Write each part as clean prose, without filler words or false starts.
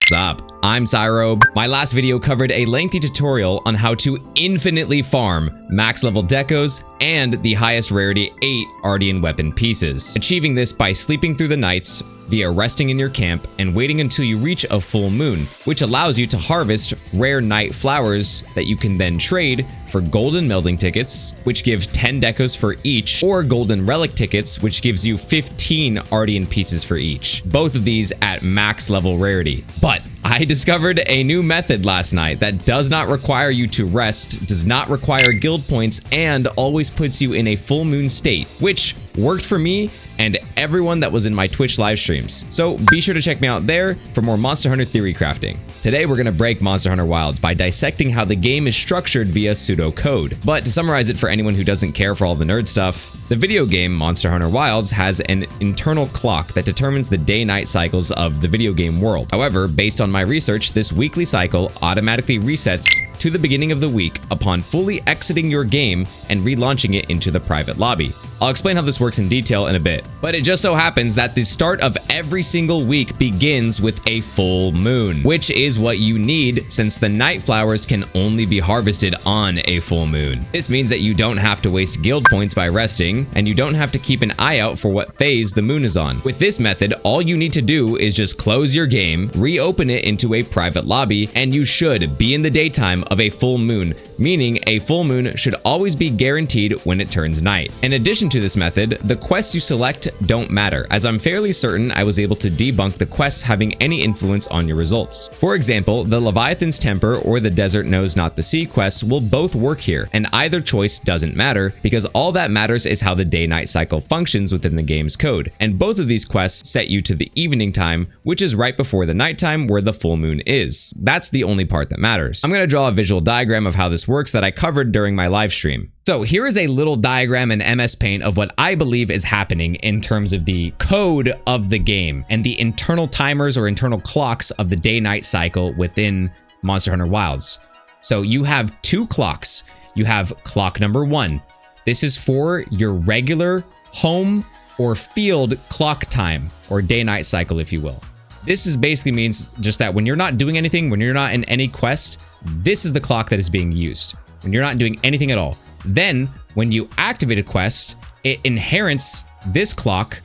What's up? I'm SYROBE. My last video covered a lengthy tutorial on how to infinitely farm max level decos and the highest rarity 8 artian weapon pieces. Achieving this by sleeping through the nights via resting in your camp and waiting until you reach a full moon, which allows you to harvest rare night flowers that you can then trade for golden melding tickets, which gives 10 decos for each, or golden relic tickets, which gives you 15 artian pieces for each. Both of these at max level rarity. But I discovered a new method last night that does not require you to rest, does not require guild points, and always puts you in a full moon state, which worked for me and everyone that was in my Twitch live streams. So be sure to check me out there for more Monster Hunter theory crafting. Today we're gonna break Monster Hunter Wilds by dissecting how the game is structured via pseudocode. But to summarize it for anyone who doesn't care for all the nerd stuff, the video game Monster Hunter Wilds has an internal clock that determines the day-night cycles of the video game world. However, based on my research, this weekly cycle automatically resets to the beginning of the week upon fully exiting your game and relaunching it into the private lobby. I'll explain how this works in detail in a bit, but it just so happens that the start of every single week begins with a full moon, which is what you need since the night flowers can only be harvested on a full moon. This means that you don't have to waste guild points by resting, and you don't have to keep an eye out for what phase the moon is on. With this method, all you need to do is just close your game, reopen it into a private lobby, and you should be in the daytime of a full moon, meaning a full moon should always be guaranteed when it turns night. In addition to this method, the quests you select don't matter, as I'm fairly certain I was able to debunk the quests having any influence on your results. For example, the Leviathan's Temper or the Desert Knows Not the Sea quests will both work here, and either choice doesn't matter because all that matters is how the day-night cycle functions within the game's code, and both of these quests set you to the evening time, which is right before the nighttime where the full moon is. That's the only part that matters. I'm going to draw a visual diagram of how this works that I covered during my live stream. So here is a little diagram in MS Paint of what I believe is happening in terms of the code of the game and the internal timers or internal clocks of the day-night cycle within Monster Hunter Wilds. So you have two clocks. You have clock number 1. This is for your regular home or field clock time or day-night cycle, if you will. This is basically means just that when you're not doing anything, when you're not in any quest, this is the clock that is being used. When you're not doing anything at all. Then, when you activate a quest, it inherits this clock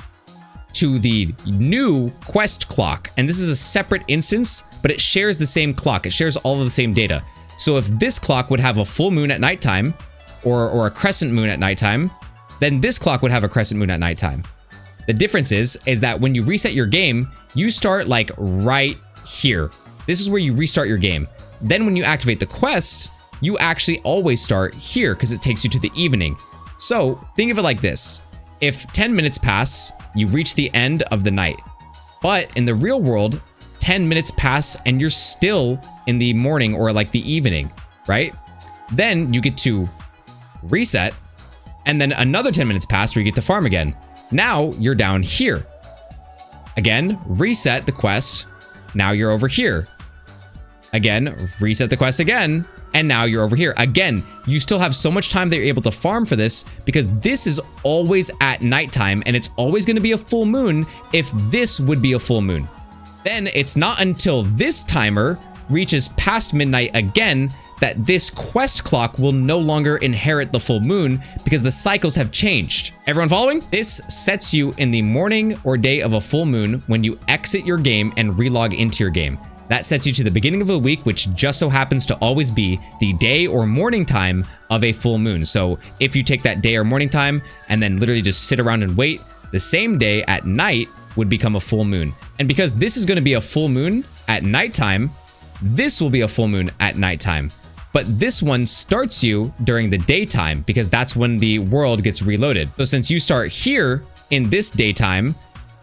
to the new quest clock. And this is a separate instance, but it shares the same clock. It shares all of the same data. So if this clock would have a full moon at nighttime, or a crescent moon at nighttime, then this clock would have a crescent moon at nighttime. The difference is that when you reset your game, you start like right here. This is where you restart your game. Then when you activate the quest, you actually always start here because it takes you to the evening. So think of it like this. If 10 minutes pass, you reach the end of the night. But in the real world, 10 minutes pass and you're still in the morning or like the evening, right? Then you get to reset and then another 10 minutes pass where you get to farm again. Now you're down here. Again, reset the quest. Now you're over here. Again, reset the quest again. And now you're over here. Again, you still have so much time that you're able to farm for this because this is always at nighttime and it's always going to be a full moon if this would be a full moon. Then it's not until this timer reaches past midnight again that this quest clock will no longer inherit the full moon because the cycles have changed. Everyone following? This sets you in the morning or day of a full moon when you exit your game and relog into your game. That sets you to the beginning of the week, which just so happens to always be the day or morning time of a full moon. So if you take that day or morning time and then literally just sit around and wait, the same day at night would become a full moon. And because this is going to be a full moon at nighttime, this will be a full moon at nighttime. But this one starts you during the daytime because that's when the world gets reloaded. So since you start here in this daytime,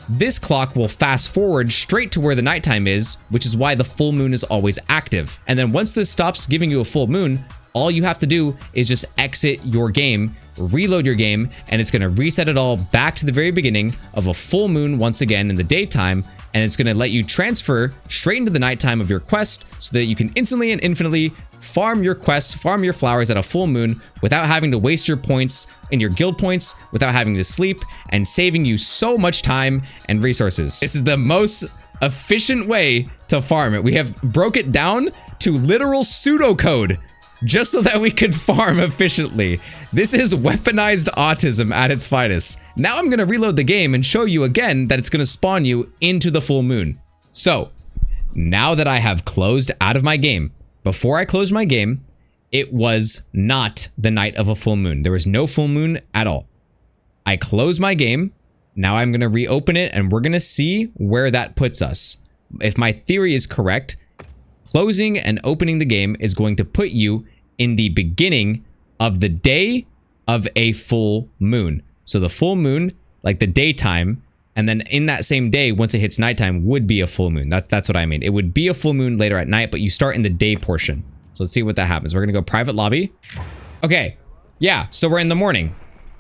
this clock will fast forward straight to where the nighttime is, which is why the full moon is always active. And then once this stops giving you a full moon, all you have to do is just exit your game, reload your game, and it's going to reset it all back to the very beginning of a full moon once again in the daytime, and it's going to let you transfer straight into the nighttime of your quest so that you can instantly and infinitely farm your quests, farm your flowers at a full moon without having to waste your points in your guild points, without having to sleep, and saving you so much time and resources. This is the most efficient way to farm it. We have broke it down to literal pseudocode just so that we could farm efficiently. This is weaponized autism at its finest. Now I'm gonna reload the game and show you again that it's gonna spawn you into the full moon. So now that I have closed out of my game, before I closed my game, it was not the night of a full moon. There was no full moon at all. I closed my game. Now I'm gonna reopen it and we're gonna see where that puts us. If my theory is correct, closing and opening the game is going to put you in the beginning of the day of a full moon. So the full moon, like the daytime, and then in that same day, once it hits nighttime, would be a full moon. That's what I mean. It would be a full moon later at night, but you start in the day portion. So let's see what that happens. We're gonna go private lobby. Okay, yeah, so we're in the morning.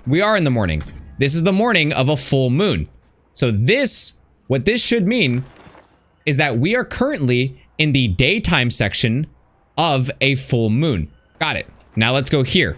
We are in the morning. This is the morning of a full moon. So what this should mean is that we are currently in the daytime section of a full moon. Got it. Now let's go here.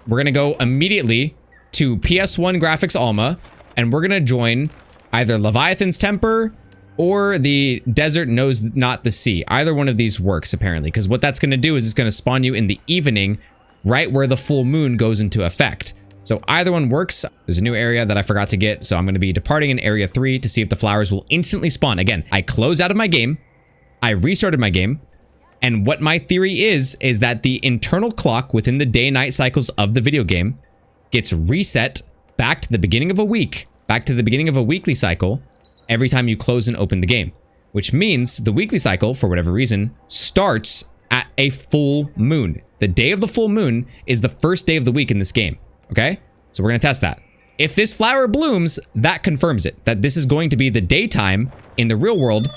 We're gonna go immediately to PS1 Graphics Alma, and we're gonna join either Leviathan's Temper or the Desert Knows Not the Sea. Either one of these works apparently, because what that's gonna do is it's gonna spawn you in the evening, right where the full moon goes into effect. So either one works. There's a new area that I forgot to get, so I'm gonna be departing in area 3 to see if the flowers will instantly spawn. Again, I closed out of my game, I restarted my game, and what my theory is that the internal clock within the day-night cycles of the video game gets reset back to the beginning of a week, back to the beginning of a weekly cycle every time you close and open the game, which means the weekly cycle, for whatever reason, starts at a full moon. The day of the full moon is the first day of the week in this game, okay? So we're gonna test that. If this flower blooms, that confirms it, that this is going to be the daytime in the real world,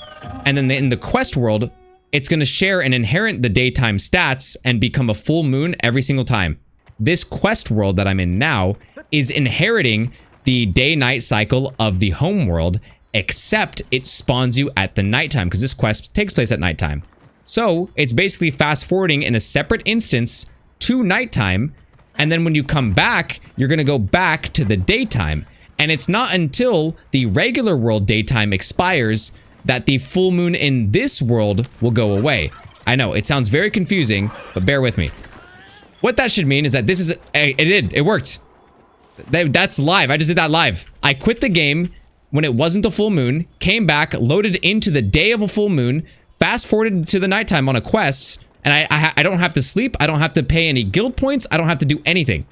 and then in the quest world, it's going to share and inherit the daytime stats and become a full moon every single time. This quest world that I'm in now is inheriting the day-night cycle of the home world, except it spawns you at the nighttime because this quest takes place at nighttime. So it's basically fast-forwarding in a separate instance to nighttime, and then when you come back, you're going to go back to the daytime. And it's not until the regular world daytime expires that the full moon in this world will go away. I know, it sounds very confusing, but bear with me. What that should mean is that this is... It worked. That's live. I just did that live. I quit the game when it wasn't a full moon, came back, loaded into the day of a full moon, fast-forwarded to the nighttime on a quest, and I don't have to sleep, I don't have to pay any guild points, I don't have to do anything.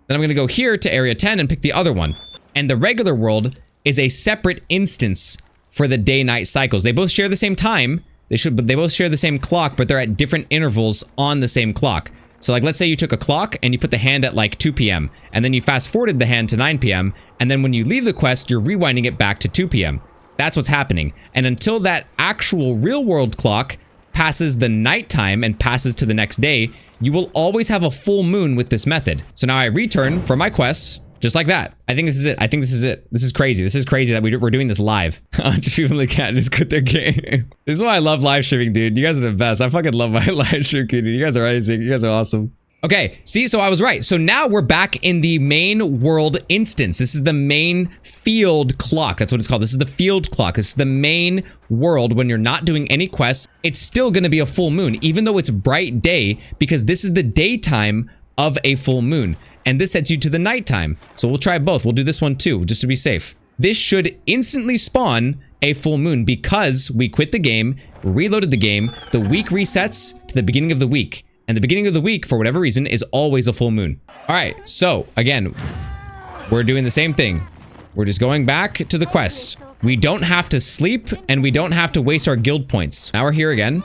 Then I'm gonna go here to area 10 and pick the other one. And the regular world is a separate instance for the day-night cycles. They both share the same time. They both share the same clock, but they're at different intervals on the same clock. So like, let's say you took a clock and you put the hand at like 2 p.m. and then you fast-forwarded the hand to 9 p.m. and then when you leave the quest, you're rewinding it back to 2 p.m. That's what's happening. And until that actual real-world clock passes the nighttime and passes to the next day, you will always have a full moon with this method. So now I return from my quests, just like that. I think this is it. I think this is it. This is crazy. This is crazy that we're doing this live. Just people that can't just quit their game. This is why I love live streaming, dude. You guys are the best. I fucking love my live stream community. You guys are amazing. You guys are awesome. Okay, see, so I was right. So now we're back in the main world instance. This is the main field clock. That's what it's called. This is the field clock. This is the main world when you're not doing any quests. It's still gonna be a full moon, even though it's bright day, because this is the daytime of a full moon. And this sets you to the nighttime. So we'll try both. We'll do this one too, just to be safe. This should instantly spawn a full moon because we quit the game, reloaded the game, the week resets to the beginning of the week. And the beginning of the week, for whatever reason, is always a full moon. All right, so again, we're doing the same thing. We're just going back to the quest. We don't have to sleep and we don't have to waste our guild points. Now we're here again.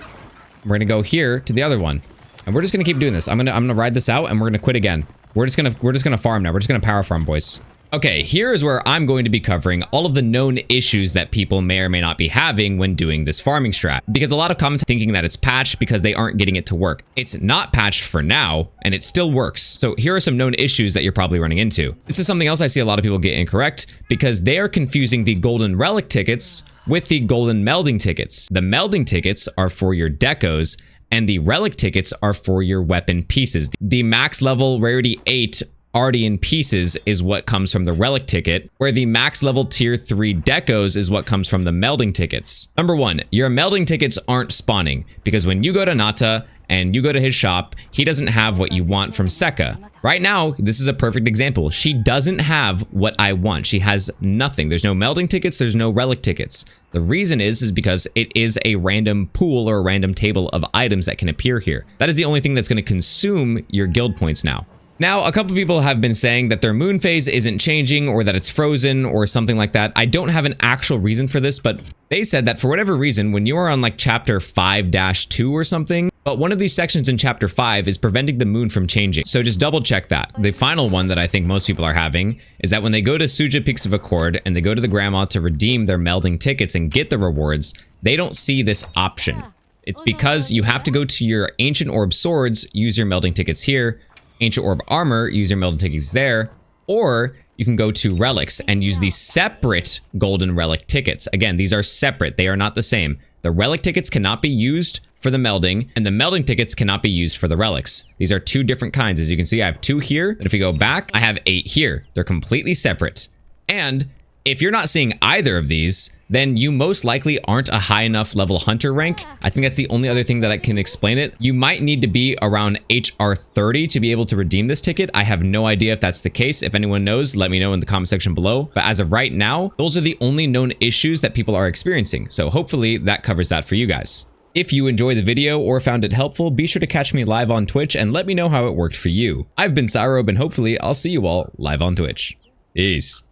We're gonna go here to the other one. And we're just gonna keep doing this. I'm gonna ride this out and we're gonna quit again. We're just gonna farm now. We're just gonna power farm, boys. Okay, here is where I'm going to be covering all of the known issues that people may or may not be having when doing this farming strat. Because a lot of comments thinking that it's patched because they aren't getting it to work. It's not patched for now, and it still works. So here are some known issues that you're probably running into. This is something else I see a lot of people get incorrect because they are confusing the golden relic tickets with the golden melding tickets. The melding tickets are for your decos, and the relic tickets are for your weapon pieces. The max level rarity 8 artian pieces is what comes from the relic ticket, where the max level tier 3 decos is what comes from the melding tickets. Number 1, your melding tickets aren't spawning, because when you go to Nata and you go to his shop, he doesn't have what you want from Sekka. Right now, this is a perfect example. She doesn't have what I want. She has nothing. There's no melding tickets, there's no relic tickets. The reason is because it is a random pool or a random table of items that can appear here. That is the only thing that's going to consume your guild points now. Now, a couple people have been saying that their moon phase isn't changing or that it's frozen or something like that. I don't have an actual reason for this, but they said that for whatever reason, when you are on like chapter 5-2 or something, but one of these sections in chapter 5 is preventing the moon from changing. So just double check that. The final one that I think most people are having is that when they go to Suja Peaks of Accord and they go to the grandma to redeem their melding tickets and get the rewards, they don't see this option. It's because you have to go to your Ancient Orb Swords, use your melding tickets here, Ancient Orb Armor, use your melding tickets there, or you can go to Relics and use these separate golden relic tickets. Again, these are separate. They are not the same. The relic tickets cannot be used for the melding, and the melding tickets cannot be used for the relics. These are two different kinds. As you can see, I have 2 here, and if we go back, I have 8 here. They're completely separate. And if you're not seeing either of these, then you most likely aren't a high enough level hunter rank. I think that's the only other thing that I can explain it. You might need to be around HR 30 to be able to redeem this ticket. I have no idea if that's the case. If anyone knows, let me know in the comment section below. But as of right now, those are the only known issues that people are experiencing. So hopefully that covers that for you guys. If you enjoyed the video or found it helpful, be sure to catch me live on Twitch and let me know how it worked for you. I've been SYROBE, and hopefully I'll see you all live on Twitch. Peace.